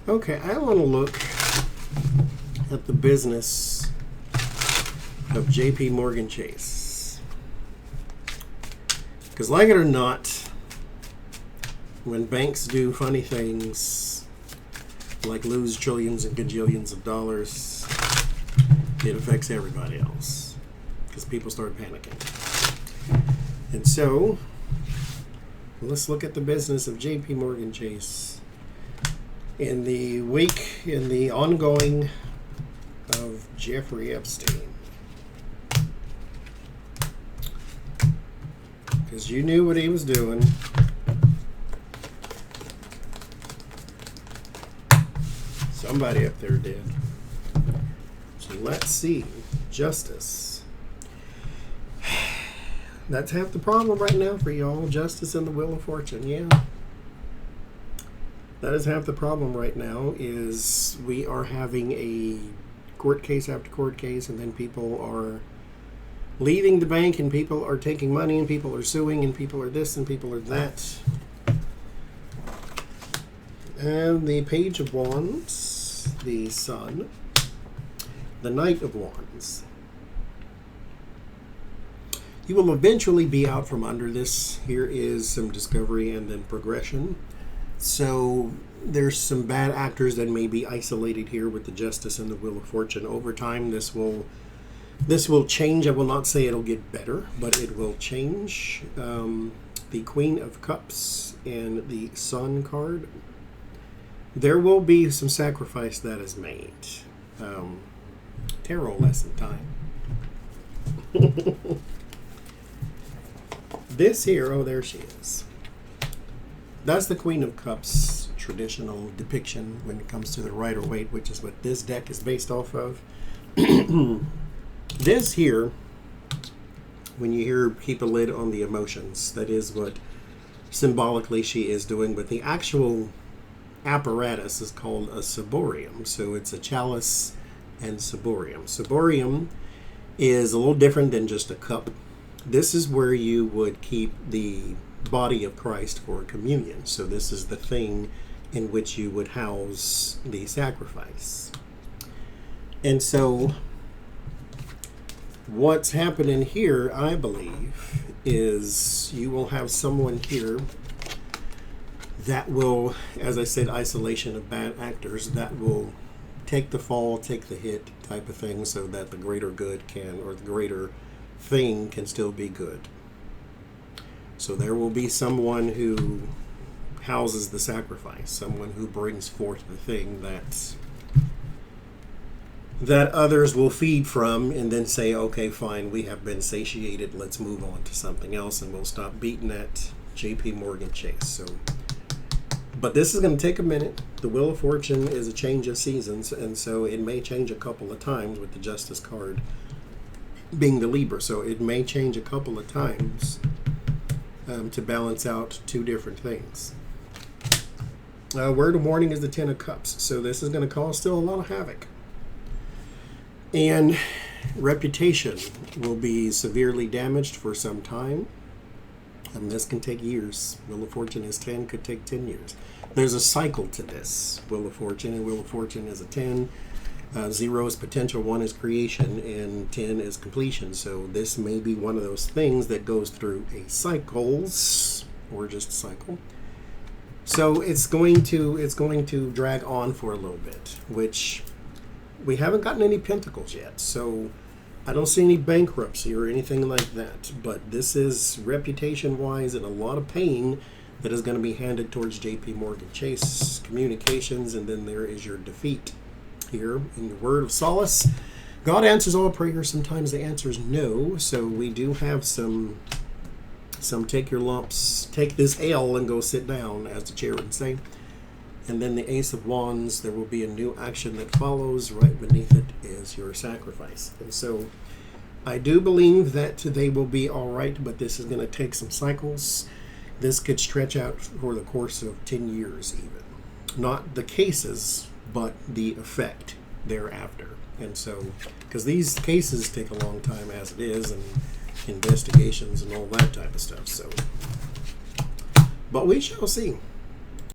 Okay, I want to look at the business of JPMorgan Chase. Because like it or not, when banks do funny things like lose trillions and gajillions of dollars, it affects everybody else because people start panicking. And so, let's look at the business of JPMorgan Chase in the wake, in the ongoing of Jeffrey Epstein. Because you knew what he was doing. Somebody up there did. So let's see. Justice. That's half the problem right now for y'all. Justice and the Wheel of Fortune. Yeah. That is half the problem right now, is we are having a court case after court case, and then people are leaving the bank, and people are taking money, and people are suing, and people are this, and people are that. And the Page of Wands, the Sun, the Knight of Wands. You will eventually be out from under this. Here is some discovery and then progression. So there's some bad actors that may be isolated here with the Justice and the Wheel of Fortune. Over time, this will change. I will not say it'll get better, but it will change. The Queen of Cups and the Sun card. There will be some sacrifice that is made. Tarot lesson time. This here, oh, there she is. That's the Queen of Cups traditional depiction when it comes to the Rider-Waite, which is what this deck is based off of. This here, when you hear keep a lid on the emotions, that is what symbolically she is doing. But the actual apparatus is called a ciborium. So it's a chalice and ciborium. Ciborium is a little different than just a cup. This is where you would keep the body of Christ for communion. So this is the thing in which you would house the sacrifice. And so what's happening here, I believe, is you will have someone here that will, as I said, isolation of bad actors, that will take the fall, take the hit type of thing, so that the greater good can, or the greater thing can still be good. So there will be someone who houses the sacrifice, someone who brings forth the thing that others will feed from, and then say, okay, fine, we have been satiated, let's move on to something else, and we'll stop beating at JPMorgan Chase. So, but this is going to take a minute. The Wheel of Fortune is a change of seasons, and so it may change a couple of times with the Justice card being the Libra. So it may change a couple of times to balance out two different things. Word of warning is the Ten of Cups. So this is going to cause still a lot of havoc. And reputation will be severely damaged for some time. And this can take years. Wheel of Fortune is 10, could take 10 years. There's a cycle to this Wheel of Fortune, and Wheel of Fortune is a 10. 0 is potential, 1 is creation, and 10 is completion. So this may be one of those things that goes through a cycles, or just a cycle. So it's going to drag on for a little bit, which we haven't gotten any pentacles yet. So I don't see any bankruptcy or anything like that. But this is reputation-wise and a lot of pain that is going to be handed towards JPMorgan Chase Communications, and then there is your defeat. Here in the word of solace, God answers all prayers. Sometimes the answer is no. So we do have some take your lumps, take this L and go sit down, as the chair would say. And then the Ace of Wands, there will be a new action that follows. Right beneath it is your sacrifice. And so I do believe that they will be all right, but this is going to take some cycles. This could stretch out for the course of 10 years even. Not the cases, but the effect thereafter. And so, because these cases take a long time as it is, and investigations and all that type of stuff. So, but we shall see.